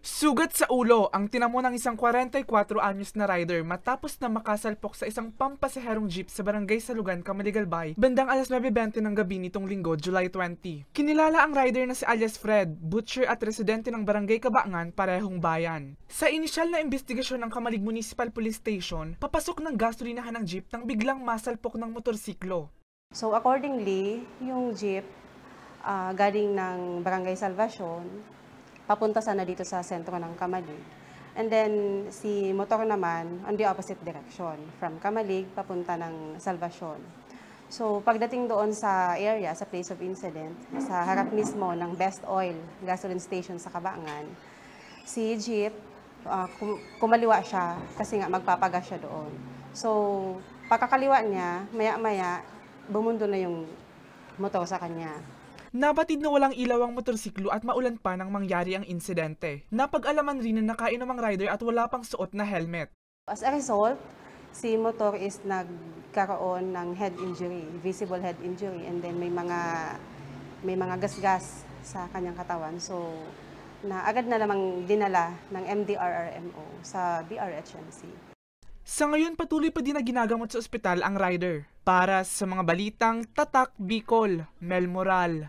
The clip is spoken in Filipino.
Sugat sa ulo ang tinamo ng isang 44 anyos na rider matapos na makasalpok sa isang pampasaherong jeep sa barangay Salugan, Camaligalbay, bandang alas 9:20 ng gabi nitong linggo, July 20. Kinilala ang rider na si alias Fred, butcher at residente ng barangay Kabaangan, parehong bayan. Sa inisyal na investigasyon ng Kamalig Municipal Police Station, papasok ng gasolinahan ng jeep nang biglang masalpok ng motorsiklo. So accordingly, yung jeep galing ng Barangay Salvacion, papunta sana dito sa sentro ng Kamalig. And then si motor naman on the opposite direction, from Kamalig papunta ng Salvacion. So pagdating doon sa area, sa place of incident, sa harap mismo ng Best Oil gasoline station sa Kabaangan, si jeep, kumaliwa siya kasi nga magpapagas siya doon. So pagkakaliwa niya, maya-maya, bumundo na yung motor sa kanya. Nabatid na walang ilaw ang motorsiklo at maulan pa nang mangyari ang insidente. Napag-alaman rin na nakainom ang rider at wala pang suot na helmet. As a result, si motor is nagkaroon ng head injury, visible head injury, and then may mga gasgas sa kanyang katawan. So, agad na lamang dinala ng MDRRMO sa BRHMC. Sa ngayon, patuloy pa din na ginagamot sa ospital ang rider. Para sa mga balitang Tatak Bicol, Mel Moral.